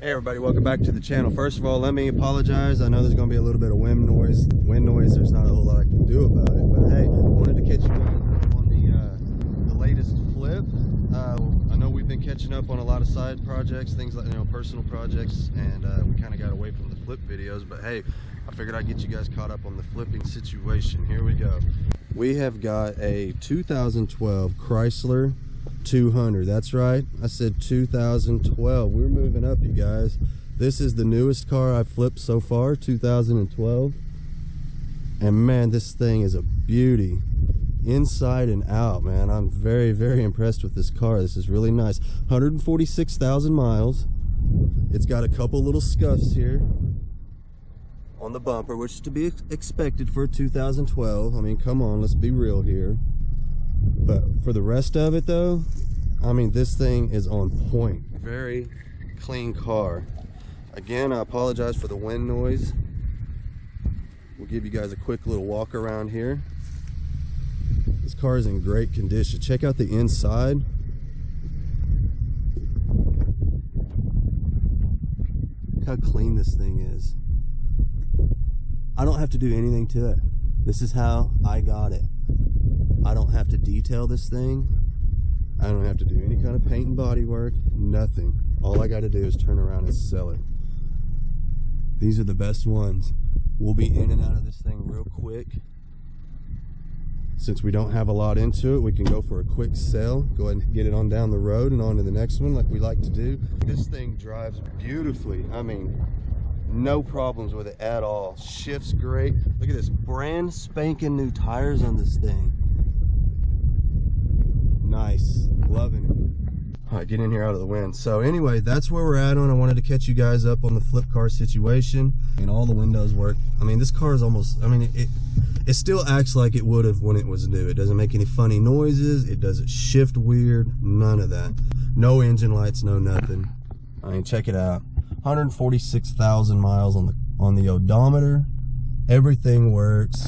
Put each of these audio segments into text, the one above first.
Hey everybody, welcome back to the channel. First of all, let me apologize. I know there's going to be a little bit of wind noise. There's not a whole lot I can do about it. But hey, I wanted to catch you guys up on the latest flip. I know we've been catching up on a lot of side projects, things like, personal projects, and we kind of got away from the flip videos. But hey, I figured I'd get you guys caught up on the flipping situation. Here we go. We have got a 2012 Chrysler 200. That's right, I said 2012. We're moving up, you guys. This is the newest car I've flipped so far, 2012, and man, this thing is a beauty inside and out, man. I'm very, very impressed with this car. This is really nice. 146,000 miles. It's got a couple little scuffs here on the bumper, which is to be expected for a 2012. I mean, come on, let's be real here. But for the rest of it though, I mean, this thing is on point. Very clean car. Again, I apologize for the wind noise. We'll give you guys a quick little walk around here. This car is in great condition. Check out the inside. Look how clean this thing is. I don't have to do anything to it. This is how I got it. I don't have to detail this thing. I don't have to do any kind of paint and body work, nothing. All I got to do is turn around and sell it. These are the best ones. We'll be in and out of this thing real quick. Since we don't have a lot into it, we can go for a quick sell, go ahead and get it on down the road and on to the next one like we like to do. This thing drives beautifully. I mean, no problems with it at all. Shifts great. Look at this, brand spanking new tires on this thing. Nice, loving it. All right, get in here out of the wind. So anyway, that's where we're at on. I wanted to catch you guys up on the flip car situation, and all the windows work. I mean, this car is almost, I mean, it still acts like it would have when it was new. It doesn't make any funny noises. It doesn't shift weird, none of that. No engine lights, no nothing. I mean, check it out. 146,000 miles on the odometer. Everything works.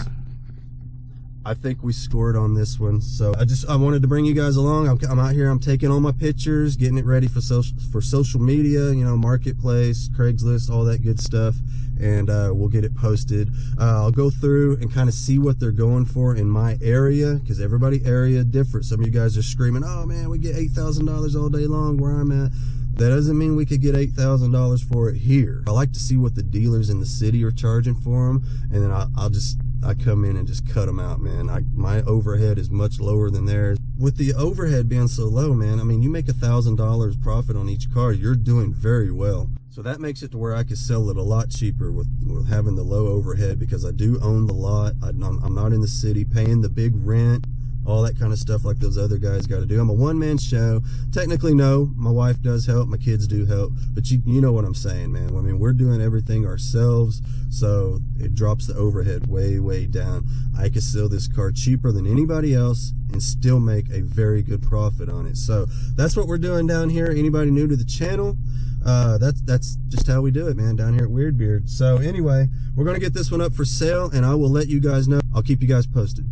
I think we scored on this one. So I wanted to bring you guys along. I'm out here, I'm taking all my pictures, getting it ready for social media, marketplace, Craigslist, all that good stuff, and we'll get it posted. I'll go through and kind of see what they're going for in my area, because everybody area different. Some of you guys are screaming, oh man, we get $8,000 all day long where I'm at. That doesn't mean we could get $8,000 for it here. I like to see what the dealers in the city are charging for them, and then I come in and just cut them out, man. My overhead is much lower than theirs. With the overhead being so low, man, I mean, you make $1,000 profit on each car, you're doing very well. So that makes it to where I could sell it a lot cheaper with having the low overhead, because I do own the lot. I'm not in the city paying the big rent, all that kind of stuff like those other guys got to do. I'm a one-man show. Technically, no, my wife does help, my kids do help, but you know what I'm saying, man. I mean, we're doing everything ourselves, so it drops the overhead way, way down. I could sell this car cheaper than anybody else and still make a very good profit on it. So that's what we're doing down here. Anybody new to the channel, that's just how we do it, man, down here at Weird Beard. So anyway, we're going to get this one up for sale, and I will let you guys know. I'll keep you guys posted.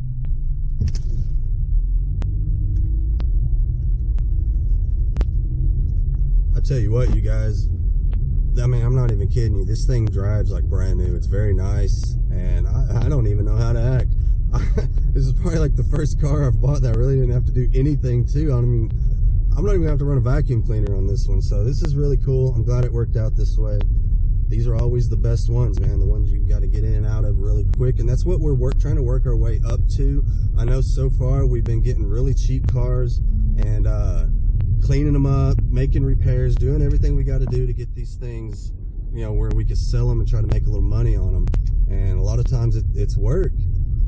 Tell you what, you guys, I mean, I'm not even kidding you, this thing drives like brand new. It's very nice, and I don't even know how to act. This is probably like the first car I've bought that I really didn't have to do anything to. I mean, I'm not even gonna have to run a vacuum cleaner on this one, so this is really cool. I'm glad it worked out this way. These are always the best ones, man, the ones you got to get in and out of really quick, and that's what we're trying to work our way up to. I know so far we've been getting really cheap cars and cleaning them up, making repairs, doing everything we got to do to get these things, where we can sell them and try to make a little money on them. And a lot of times it's work,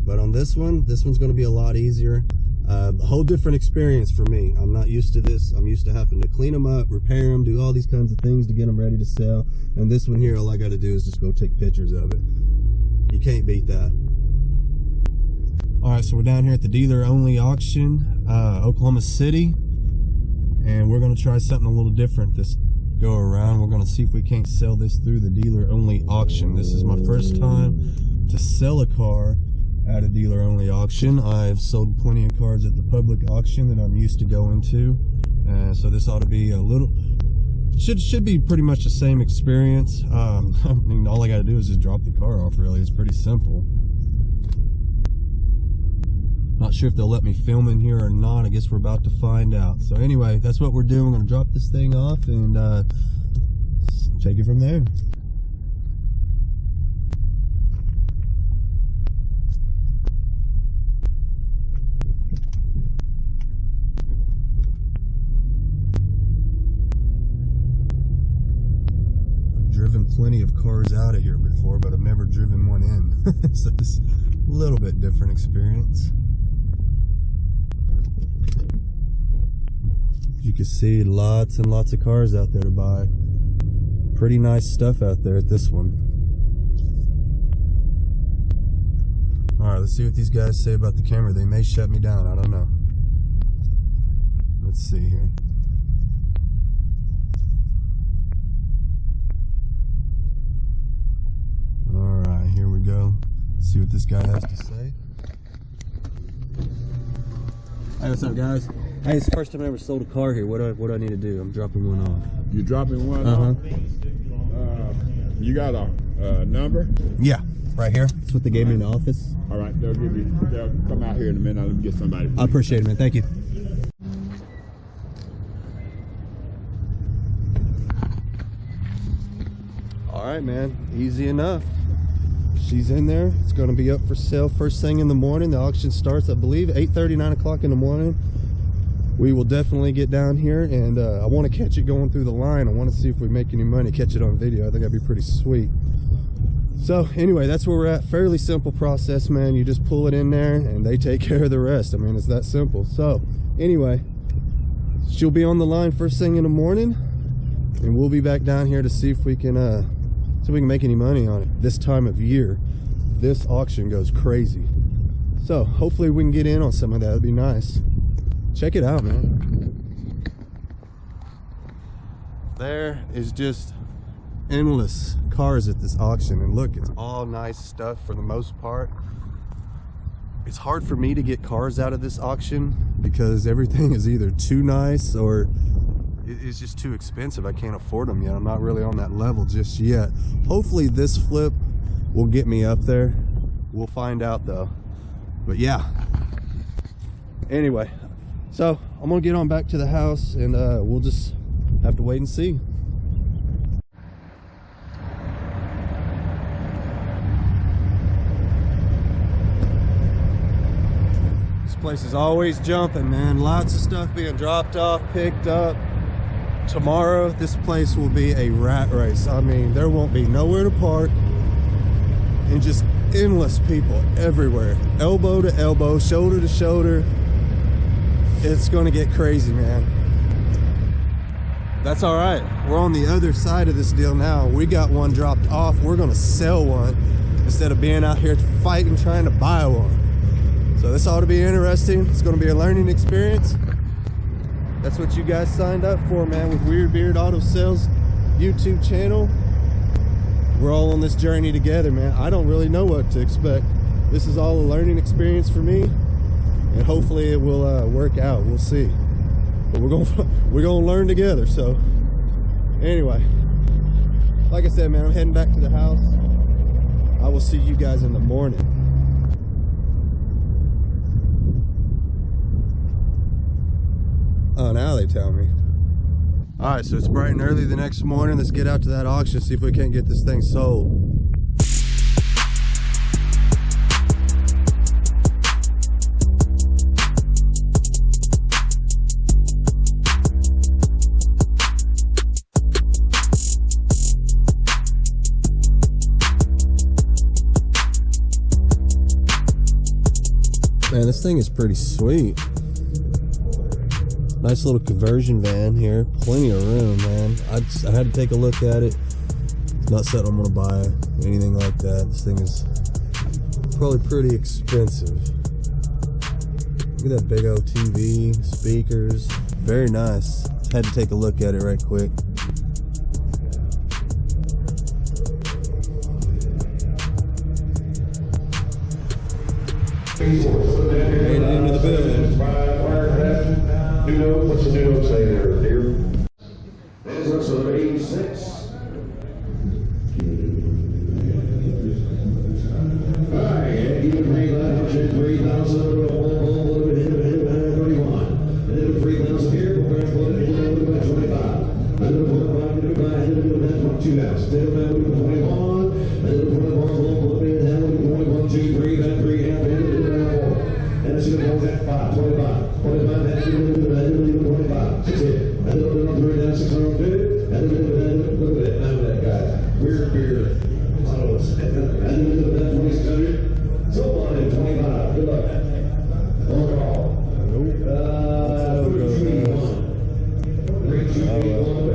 but on this one's going to be a lot easier. A whole different experience for me. I'm not used to this. I'm used to having to clean them up, repair them, do all these kinds of things to get them ready to sell. And this one here, all I got to do is just go take pictures of it. You can't beat that. All right, so we're down here at the dealer only auction, Oklahoma City. And we're going to try something a little different this go around. We're going to see if we can't sell this through the dealer only auction. This is my first time to sell a car at a dealer only auction. I've sold plenty of cars at the public auction that I'm used to going to. So this ought to be a little should be pretty much the same experience. I mean, all I got to do is just drop the car off. Really, it's pretty simple. Not sure if they'll let me film in here or not. I guess we're about to find out. So anyway, that's what we're doing. We're gonna drop this thing off and take it from there. Driven plenty of cars out of here before, but I've never driven one in. So it's a little bit different experience. You can see lots and lots of cars out there to buy. Pretty nice stuff out there at this one. Alright, let's see what these guys say about the camera. They may shut me down, I don't know. Let's see here. Alright, here we go. Let's see what this guy has to say. Hey, what's up, guys? Hey, it's the first time I ever sold a car here. What do I need to do? I'm dropping one off. You dropping one off? You got a number? Yeah, right here. That's what they gave me in the office. All right, they'll come out here in a minute. Let me get somebody. I appreciate it, man. Thank you. All right, man. Easy enough. She's in there. It's going to be up for sale first thing in the morning. The auction starts, I believe, 8:30, 9 o'clock in the morning. We will definitely get down here, and I want to catch it going through the line. I want to see if we make any money, catch it on video. I think that'd be pretty sweet. So anyway, that's where we're at. Fairly simple process, man. You just pull it in there and they take care of the rest. I mean, it's that simple. So anyway, she'll be on the line first thing in the morning, and we'll be back down here to see if we can make any money on it. This time of year, this auction goes crazy. So hopefully we can get in on some of that. It'd be nice. Check it out, man. There is just endless cars at this auction, and look, it's all nice stuff for the most part. It's hard for me to get cars out of this auction because everything is either too nice or it's just too expensive. I can't afford them yet. I'm not really on that level just yet. Hopefully this flip will get me up there. We'll find out though. But yeah, anyway, so I'm gonna get on back to the house, and we'll just have to wait and see. This place is always jumping, man. Lots of stuff being dropped off, picked up. Tomorrow, this place will be a rat race. I mean, there won't be nowhere to park, and just endless people everywhere. Elbow to elbow, shoulder to shoulder. It's gonna get crazy, man. That's all right. We're on the other side of this deal now. We got one dropped off. We're gonna sell one instead of being out here fighting trying to buy one. So this ought to be interesting. It's gonna be a learning experience. That's what you guys signed up for, man, with Weird Beard Auto Sales YouTube channel. We're all on this journey together, man. I don't really know what to expect. This is all a learning experience for me, and hopefully it will work out. We'll see. But we're gonna learn together. So anyway, like I said, man, I'm heading back to the house. I will see you guys in the morning. Oh, now they tell me. All right, so it's bright and early the next morning. Let's get out to that auction, see if we can't get this thing sold. Man, this thing is pretty sweet. Nice little conversion van here. Plenty of room, man. I had to take a look at it. It's not something I'm gonna buy, anything like that. This thing is probably pretty expensive. Look at that big old TV, speakers. Very nice. Had to take a look at it right quick. Made it into the building. What's the new say there, dear?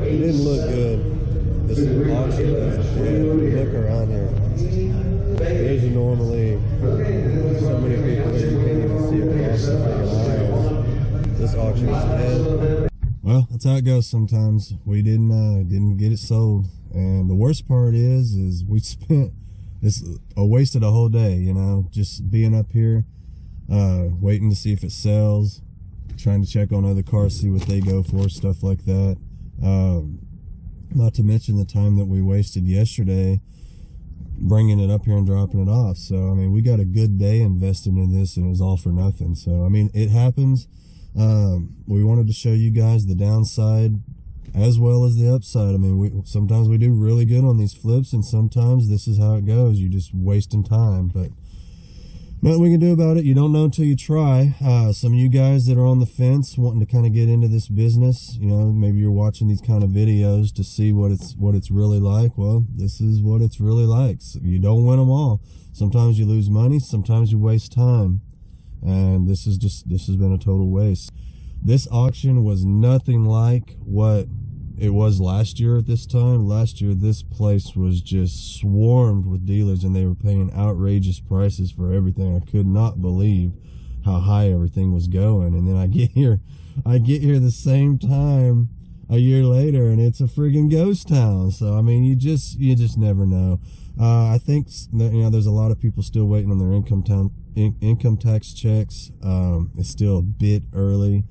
It didn't look good. This auction is dead. Look around here. There's normally so many people here you can't even see across the freaking aisles. This auction is dead. Well, that's how it goes sometimes. We didn't get it sold, and the worst part is we spent wasted a whole day, you know, just being up here, waiting to see if it sells, trying to check on other cars, see what they go for, stuff like that. Not to mention the time that we wasted yesterday bringing it up here and dropping it off. So I mean, we got a good day invested in this, and it was all for nothing. So I mean, it happens. We wanted to show you guys the downside as well as the upside. I mean, sometimes we do really good on these flips, and sometimes this is how it goes. You're just wasting time, but nothing we can do about it. You don't know until you try. Some of you guys that are on the fence wanting to kind of get into this business, you know, maybe you're watching these kind of videos to see what it's really like. Well, this is what it's really like. So you don't win them all. Sometimes you lose money, sometimes you waste time, and this has been a total waste. This auction was nothing like what it was last year at this time. Last year, this place was just swarmed with dealers, and they were paying outrageous prices for everything. I could not believe how high everything was going. And then I get here the same time a year later, and it's a friggin' ghost town. So I mean, you just never know. I think that, you know, there's a lot of people still waiting on their income tax checks. It's still a bit early.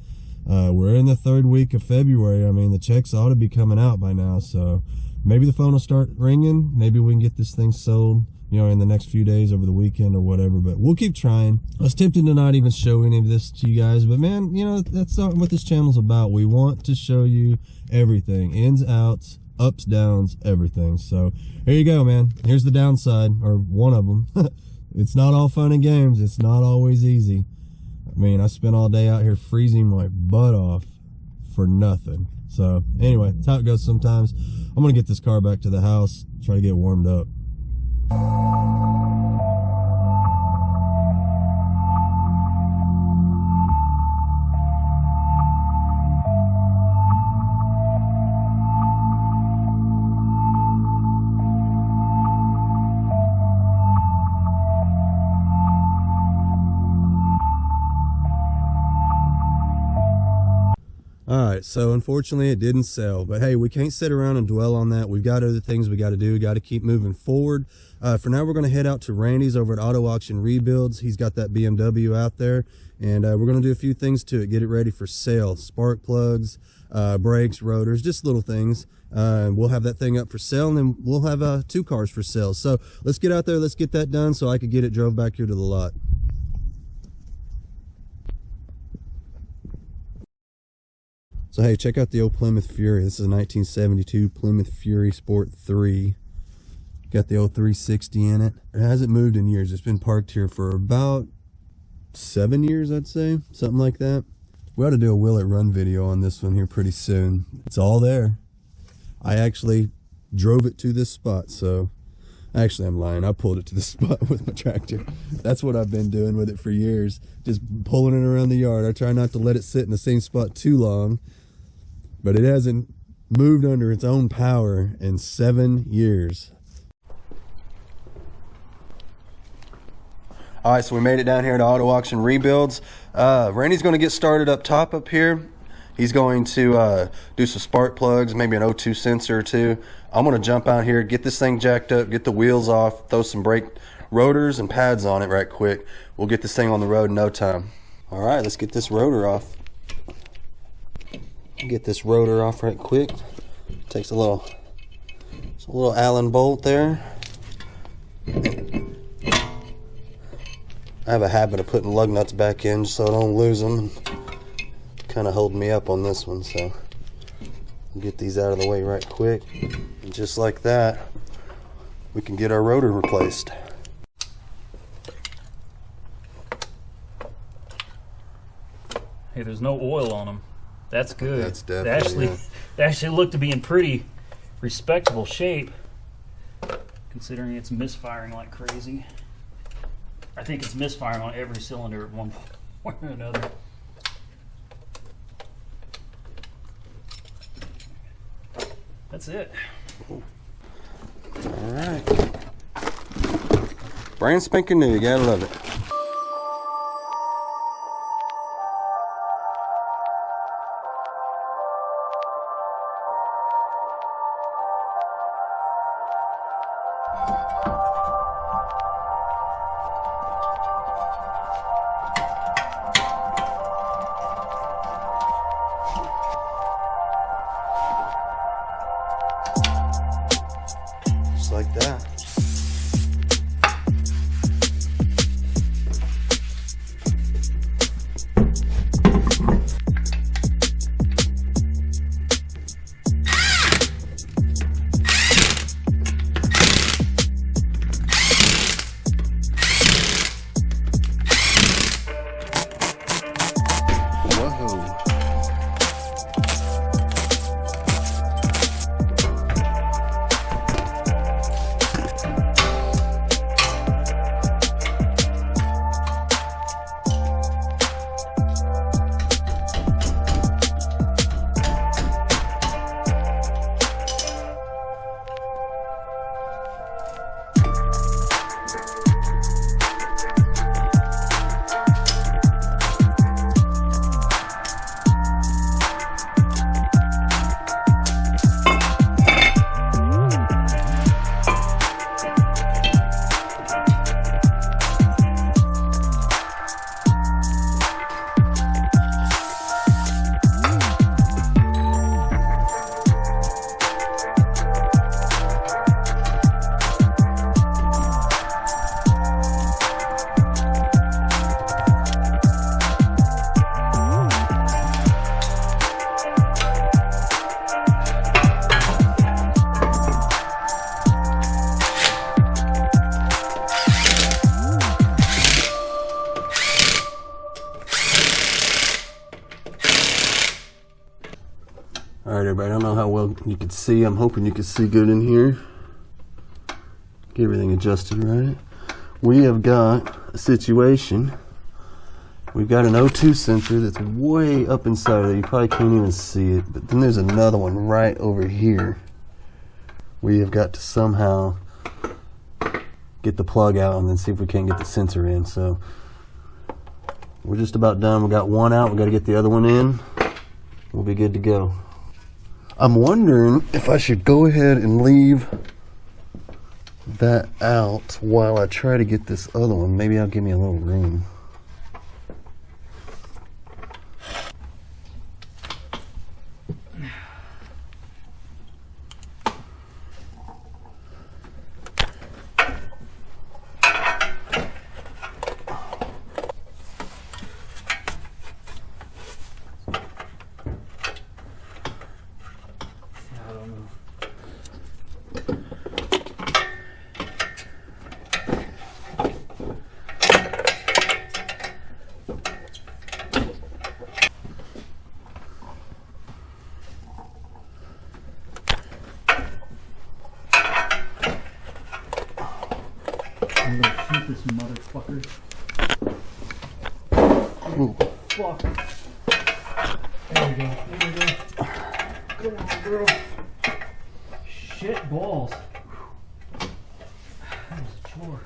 We're in the third week of February. I mean, the checks ought to be coming out by now, so maybe the phone will start ringing. Maybe we can get this thing sold, you know, in the next few days, over the weekend or whatever, but we'll keep trying. I was tempted to not even show any of this to you guys, but man, you know, that's not what this channel's about. We want to show you everything, ins, outs, ups, downs, everything. So here you go, man. Here's the downside, or one of them. It's not all fun and games. It's not always easy. I mean, I spent all day out here freezing my butt off for nothing. So anyway, that's how it goes sometimes. I'm gonna get this car back to the house, try to get warmed up. Alright, so unfortunately it didn't sell, but hey, we can't sit around and dwell on that. We've got other things we got to do. We got to keep moving forward. For now, we're going to head out to Randy's over at Auto Auction Rebuilds. He's got that BMW out there, and we're going to do a few things to it, get it ready for sale. Spark plugs, brakes, rotors, just little things. We'll have that thing up for sale, and then we'll have 2 cars for sale. So let's get out there, let's get that done so I could get it drove back here to the lot. So hey, check out the old Plymouth Fury. This is a 1972 Plymouth Fury Sport 3. Got the old 360 in it. It hasn't moved in years. It's been parked here for about 7 years, I'd say, something like that. We ought to do a Will It Run video on this one here pretty soon. It's all there. I actually drove it to this spot, so actually I'm lying. I pulled it to the spot with my tractor. That's what I've been doing with it for years, just pulling it around the yard. I try not to let it sit in the same spot too long, but it hasn't moved under its own power in 7 years. All right, so we made it down here to Auto Auction Rebuilds. Randy's going to get started up top up here. He's going to do some spark plugs, maybe an O2 sensor or two. I'm going to jump out here, get this thing jacked up, get the wheels off, throw some brake rotors and pads on it right quick. We'll get this thing on the road in no time. All right, let's get this rotor off. Get this rotor off right quick. Takes a little It's a little Allen bolt there. I have a habit of putting lug nuts back in so I don't lose them. Kind of holding me up on this one, so I'll get these out of the way right quick. And just like that, we can get our rotor replaced. Hey, there's no oil on them. That's good. That's definitely, they actually look to be in pretty respectable shape, considering it's misfiring like crazy. I think it's misfiring on every cylinder at one point or another. That's it. All right. Brand spanking new. You gotta love it. Just like that. Alright everybody, I don't know how well you can see. I'm hoping you can see good in here. Get everything adjusted right. We have got a situation. We've got an O2 sensor that's way up inside there. You probably can't even see it. But then there's another one right over here. We have got to somehow get the plug out and then see if we can't get the sensor in. So we're just about done. We got one out. We got to get the other one in. We'll be good to go. I'm wondering if I should go ahead and leave that out while I try to get this other one. Maybe I'll give me a little room. I'm gonna shoot this motherfucker. Ooh. Fuck. There we go. There we go. Come on, girl. Shit balls. That was a chore.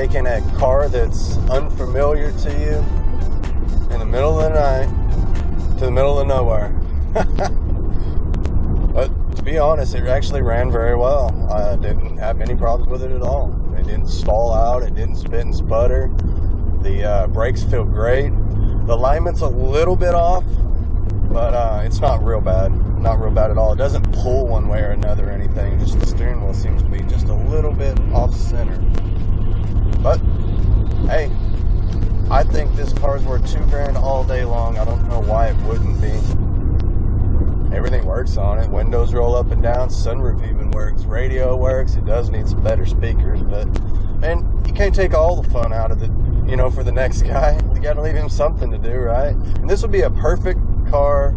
taking a car that's unfamiliar to you in the middle of the night to the middle of nowhere. But to be honest, it actually ran very well. I didn't have any problems with it at all. It didn't stall out. It didn't spit and sputter. The brakes feel great. The alignment's a little bit off, but it's not real bad. Not real bad at all. It doesn't pull one way or another or anything. Just the steering wheel seems to be just a little bit off center. But hey, I think this car's worth $2,000 all day long. I don't know why it wouldn't be. Everything works on it. Windows roll up and down. Sunroof even works. Radio works. It does need some better speakers, but man, you can't take all the fun out of it. You know, for the next guy, you got to leave him something to do, right? And this would be a perfect car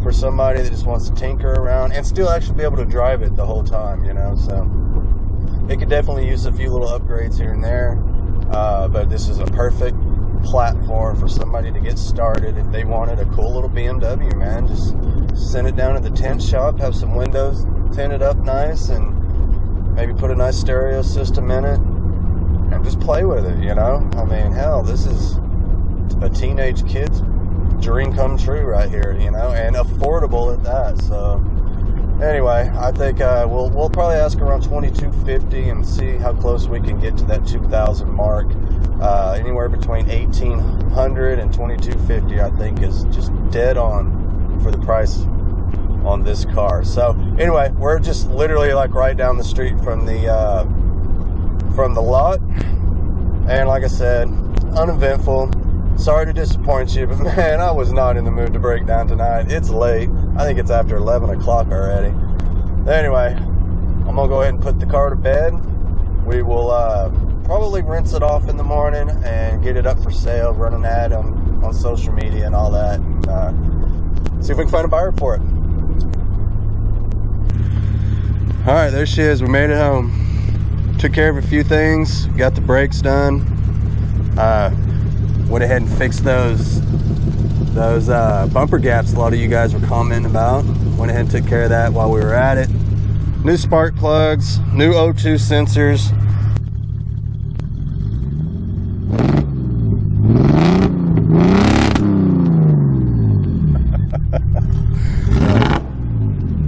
for somebody that just wants to tinker around and still actually be able to drive it the whole time, you know. So it could definitely use a few little upgrades here and there, but this is a perfect platform for somebody to get started if they wanted a cool little BMW, man. Just send it down to the tint shop, have some windows tinted up nice, and maybe put a nice stereo system in it and just play with it, you know. I mean, hell, this is a teenage kid's dream come true right here, you know, and affordable at that. So anyway, I think we'll probably ask around $2,250 and see how close we can get to that 2,000 mark. Anywhere between $1,800 and $2,250, I think, is just dead on for the price on this car. So anyway, we're just literally like right down the street from the lot, and like I said, uneventful. Sorry to disappoint you, but man, I was not in the mood to break down tonight. It's late. I think it's after 11 o'clock already. Anyway, I'm gonna go ahead and put the car to bed. We will probably rinse it off in the morning and get it up for sale, run an ad on social media and all that, and see if we can find a buyer for it. All right, there she is. We made it home. Took care of a few things, got the brakes done. Went ahead and fixed those bumper gaps a lot of you guys were commenting about. Went ahead and took care of that while we were at it. New spark plugs, new O2 sensors.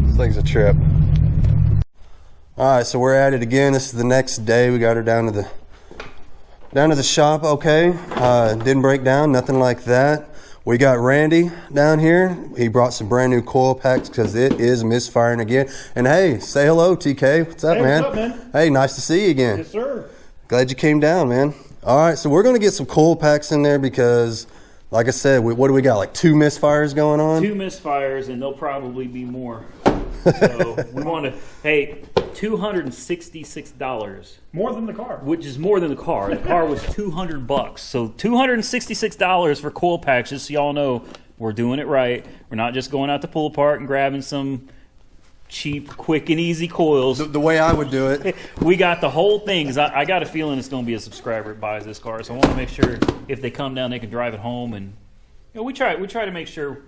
This thing's a trip. All right, so we're at it again. This is the next day. We got her down to the shop. Okay, didn't break down, nothing like that. We got Randy down here. He brought some brand new coil packs because it is misfiring again. And hey, say hello, TK. What's up, man? What's up, man? Hey, nice to see you again. Yes, sir. Glad you came down, man. All right, so we're gonna get some coil packs in there because, like I said, what do we got? Like 2 misfires going on? 2 misfires, and there'll probably be more. So we want to, hey, $266. More than the car. Which is more than the car. The car was $200. So $266 for coil packs, just so y'all know we're doing it right. We're not just going out to pull apart and grabbing some cheap, quick, and easy coils. The way I would do it. We got the whole thing. 'Cause I got a feeling it's going to be a subscriber that buys this car. So I want to make sure if they come down, they can drive it home. And you know, we try to make sure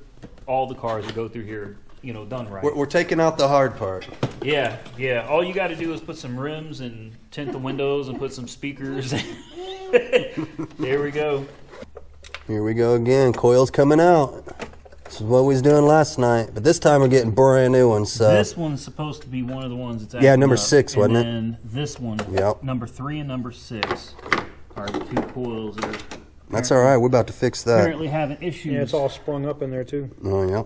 all the cars that go through here, you know, done right. We're taking out the hard part. Yeah. All you got to do is put some rims and tint the windows and put some speakers. There we go. Here we go again. Coils coming out. This is what we was doing last night, but this time we're getting brand new ones. So this one's supposed to be one of the ones that's number 6, wasn't it? And then this one, number 3 and number 6, are the 2 coils that are. That's all right. We're about to fix that. Apparently having issues. Yeah, it's all sprung up in there too. Oh yeah.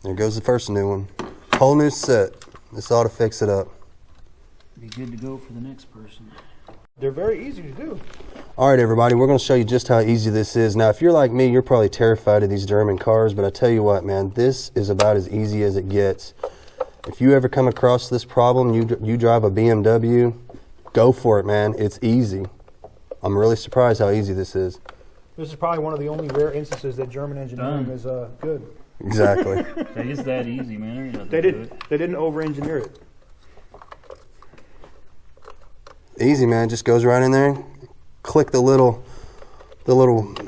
There goes the first new one. Whole new set. This ought to fix it up. Be good to go for the next person. They're very easy to do. All right, everybody, we're going to show you just how easy this is. Now, if you're like me, you're probably terrified of these German cars, but I tell you what, man, this is about as easy as it gets. If you ever come across this problem, you drive a BMW, go for it, man. It's easy. I'm really surprised how easy this is. This is probably one of the only rare instances that German engineering is good. Exactly. It is that easy, man. There ain't nothing They to it. didn't over-engineer it. Easy, man. Just goes right in there. Click the little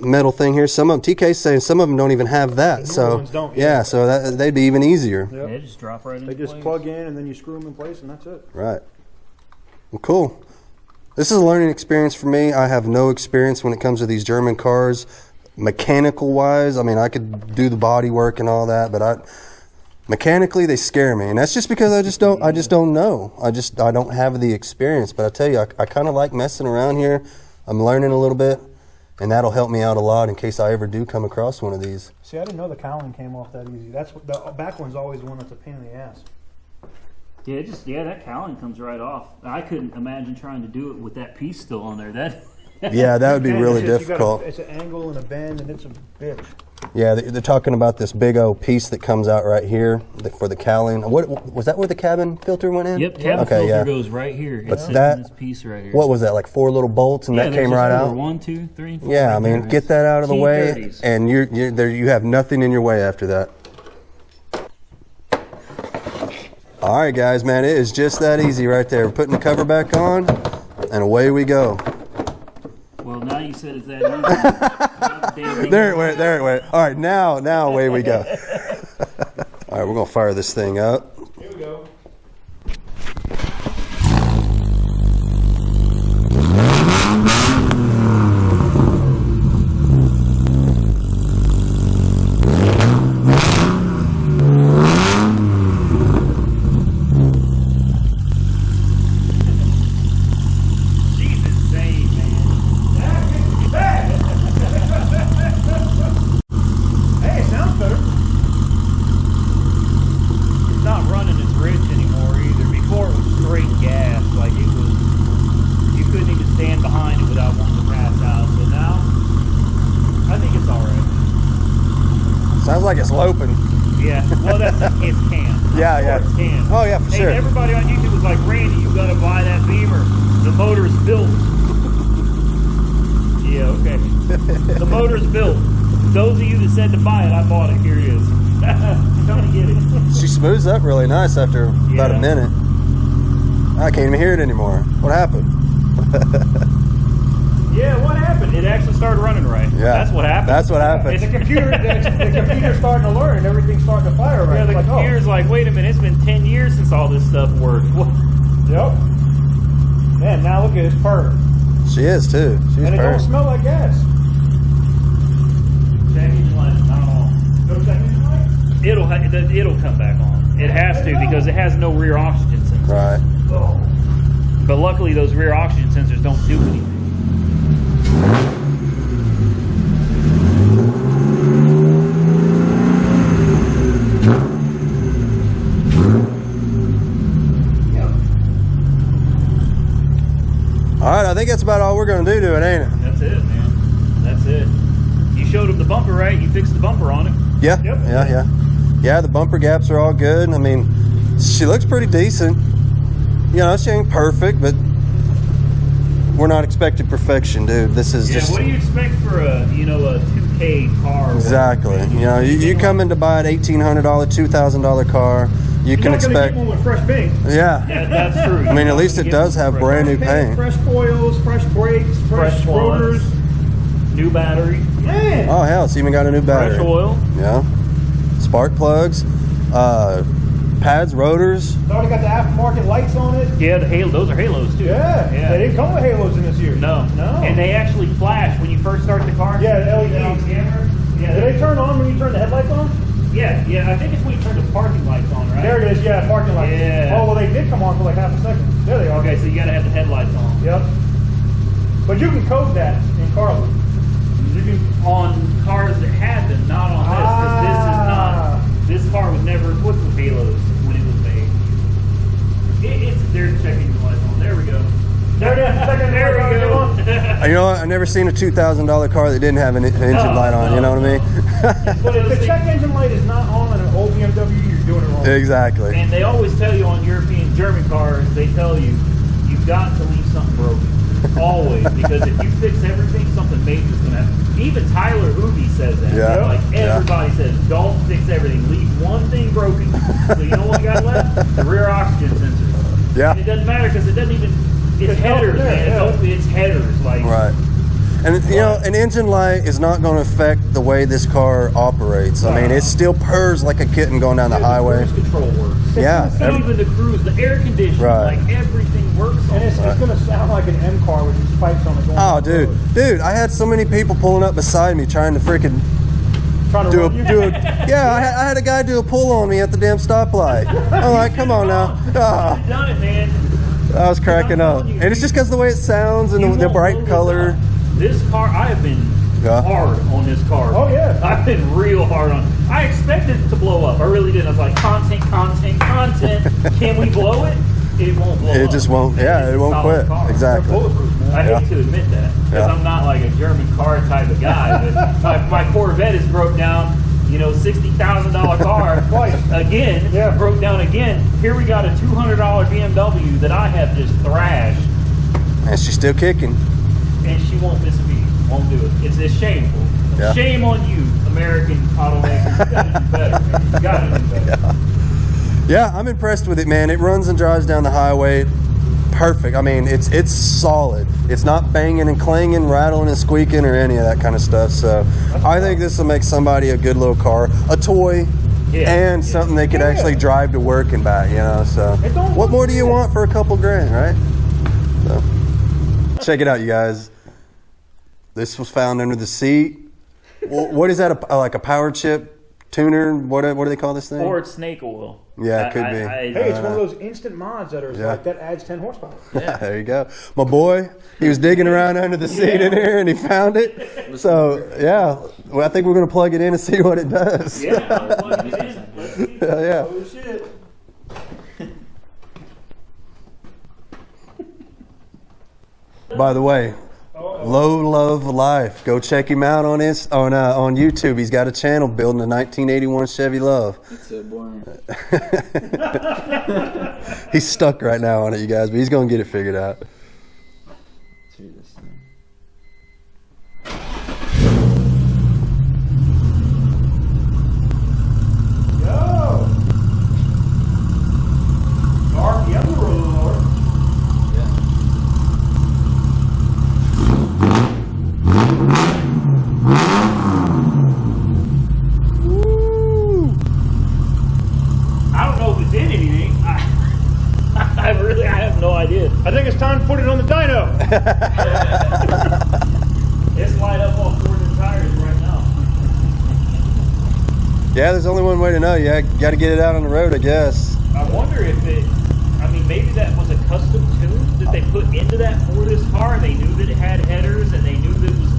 metal thing here. Some of them, TK's saying some of them don't even have that. So ones don't, yeah, so they'd be even easier. Yep. They just drop right in. They just plug in and then you screw them in place and that's it. Right. Well, cool. This is a learning experience for me. I have no experience when it comes to these German cars, mechanical wise. I mean, I could do the body work and all that, but mechanically they scare me, and that's just because I just don't know. I don't have the experience. But I tell you, I kind of like messing around here. I'm learning a little bit, and that'll help me out a lot in case I ever do come across one of these. See, I didn't know the cowling came off that easy. That's what, the back one's always the one that's a pain in the ass. Yeah, that cowling comes right off. I couldn't imagine trying to do it with that piece still on there. Yeah, that would be really difficult. It's an angle and a bend, and it's a bitch. Yeah, they're talking about this big old piece that comes out right here for the cowling. What was that? Where the cabin filter went in? Yep, cabin filter goes right here. But it's in this piece right here. What was that? Like 4 little bolts, and that came right out. 1, 2, 3, 4. Yeah, I mean, get that out of the way, T30s. and you have nothing in your way after that. All right, guys, man, it is just that easy right there. We're putting the cover back on, and away we go. Well, now you said it's that easy. There it went. All right, now away we go. All right, we're gonna fire this thing up. Here we go. Sounds like it's loping. Yeah, well, it's cam. Yeah. It's cam. Oh, yeah, for sure. Everybody on YouTube was like, Randy, you got to buy that Beamer. The motor's built. Yeah, okay. The motor's built. Those of you that said to buy it, I bought it. Here it is. Come to get it. She smooths up really nice after about a minute. I can't even hear it anymore. What happened? Yeah, what happened? It actually started running right. Yeah, that's what happened. That's what happened. The computer's starting to learn, and everything's starting to fire right. Yeah, the computer's like, wait a minute, it's been 10 years since all this stuff worked. Yep. Man, now look at it, it's purr. She is too. She's and it don't smell like gas. Check engine light, not on. No check engine light? It'll come back on. It has to because it has no rear oxygen sensor. Right. Oh. But luckily, those rear oxygen sensors don't do anything. All right, I think that's about all we're going to do to it, ain't it? That's it, man. That's it. You showed him the bumper, right? You fixed the bumper on it. Yeah, yep. Yeah, the bumper gaps are all good. I mean, she looks pretty decent. You know, she ain't perfect, but we're not expecting perfection, dude. This is just... what do you expect for a 2K car? Exactly. You know, you come in to buy an $1,800, $2,000 car, you can expect... Get one with fresh paint. Yeah. That's true. I mean, at least it does have brand new paint. Fresh coils, fresh brakes, fresh rotors. New battery. Man. Oh, hell, it's even got a new battery. Fresh oil. Yeah. Spark plugs, pads, rotors. It's already got the aftermarket lights on it. Yeah, those are halos too. Yeah. They didn't come with halos in this year. No. And they actually flash when you first start the car. Yeah, the LEDs. Yeah. Do they turn on when you turn the headlights on? Yeah. I think it's when you turn the parking lights on, right? There it is. Yeah, parking lights. Yeah. Oh, well, they did come on for like half a second. There they are. Okay, so you got to have the headlights on. Yep. But you can code that in Carly. You can on cars that have them, not on this, because this is not. This car was never equipped with halos when it was made. They're checking the lights on. There we go. There it is. There we go. You know what? I've never seen a $2,000 car that didn't have an engine light on. You know what I mean? But if the check engine light is not on in an old BMW, you're doing it wrong. Exactly. And they always tell you on European German cars, they tell you, you've got to leave something broken. Always. Because if you fix everything, something major is going to happen. Even Tyler Ubi says that. Yeah. Like everybody says, don't fix everything. Leave one thing broken. So you know what you got left? The rear oxygen sensor. Yeah. And it doesn't matter because it doesn't even, it's headers, man. Yeah. It's headers. Like, Right. And you know, an engine light is not going to affect the way this car operates. I mean, it still purrs like a kitten going down the highway. The cruise control works. Yeah. Even the cruise, the air conditioning, Right. like everything works. And it's going to sound like an M car with these spikes on it. Going Oh, down the road. dude, I had so many people pulling up beside me trying to freaking Trying to run you. yeah. I had a guy do a pull on me at the damn stoplight. I'm like, come on now. Ah. You've done it, man. I was cracking up, and it's just because the way it sounds and the bright color. This car, I have been hard on this car. Oh, yeah. I've been real hard on. I expected it to blow up. I really did. I was like, content. Can we blow it? It won't blow up. It just won't. Yeah, it won't quit. Exactly. I hate to admit that because I'm not like a German car type of guy. But my Corvette is broke down. You know, $60,000 car twice again. Yeah, broke down again. Here we got a $200 BMW that I have just thrashed, And she's still kicking. and she won't miss a beat. Won't do it. It's shameful. Yeah. Shame on you, American automakers. You gotta do better, man. You gotta do better. Yeah, I'm impressed with it, man. It runs and drives down the highway perfect. I mean, it's solid. It's not banging and clanging, rattling and squeaking or any of that kind of stuff. So I think this will make somebody a good little car, a toy, and something they could actually drive to work and back, you know. So what more do you want for a couple grand, right? So check it out, you guys. This was found under the seat. What is that, like a power chip tuner? What do they call this thing? Or it's snake oil. Yeah, it could be. Hey, it's one of those instant mods that are like that adds 10 horsepower. Yeah, there you go. My boy, he was digging around under the seat in here and he found it. So, yeah, well, I think we're going to plug it in and see what it does. Yeah, I'll plug it in. Let's see. Yeah. Oh, shit. By the way, Low Love Life. Go check him out on YouTube. He's got a channel building a 1981 Chevy Love. That's so boring. He's stuck right now on it, you guys, but he's going to get it figured out. See this thing. Yo! RPM roller. I don't know if it did anything. I have no idea. I think it's time to put it on the dyno. It's light up all four of the tires right now. Yeah, there's only one way to know. You got to get it out on the road, I guess. I wonder if maybe that was a custom tune that they put into that for this car. They knew that it had headers and they knew that it was...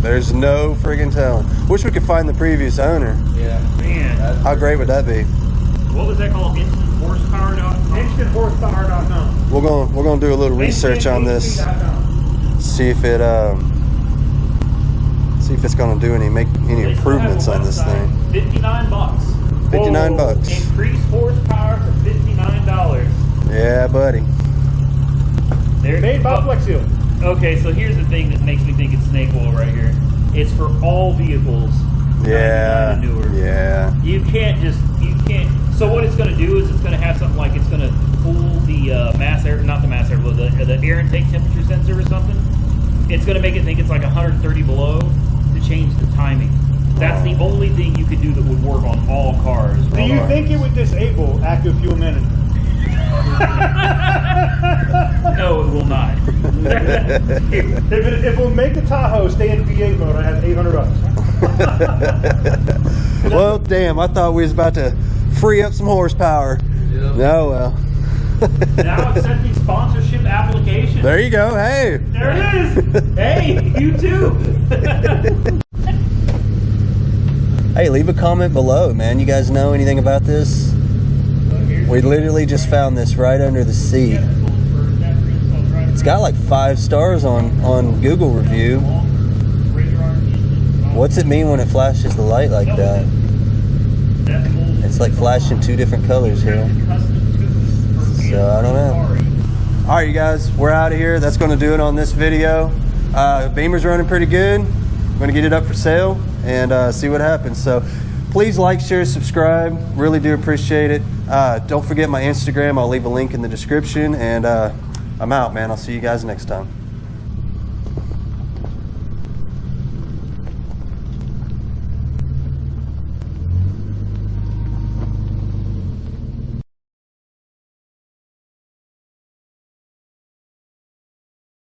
There's no friggin' telling. Wish we could find the previous owner. Yeah. Man. How great would that be? What was that called? InstantHorsepower.com? InstantHorsepower.com. We're gonna do a little research on this. See if it's gonna do any improvements on this thing. $59. $59. Increased horsepower for $59. Yeah, buddy. There, Made by Flex Seal. Okay, so here's the thing that makes me think it's snake oil right here. It's for all vehicles. Yeah. 99 and newer. Yeah. You can't. So what it's going to do is it's going to have something like it's going to fool the the air intake temperature sensor or something. It's going to make it think it's like 130 below to change the timing. That's the only thing you could do that would work on all cars. Do you think it would disable active fuel management? No, it will not. If it will make the Tahoe stay in V8 mode, I have $800. Well, damn, I thought we was about to free up some horsepower. Yep. No, well. Now accepting sponsorship applications. There you go. Hey. There it is. Hey, you too. Hey, leave a comment below, man. You guys know anything about this? We literally just found this right under the seat. It's got like 5 stars on Google review. What's it mean when it flashes the light like that? It's like flashing 2 different colors here. So I don't know. All right, you guys, we're out of here. That's going to do it on this video. Beamer's running pretty good. I'm going to get it up for sale and see what happens. So please like, share, subscribe. Really do appreciate it. Don't forget my Instagram. I'll leave a link in the description. And I'm out, man. I'll see you guys next time.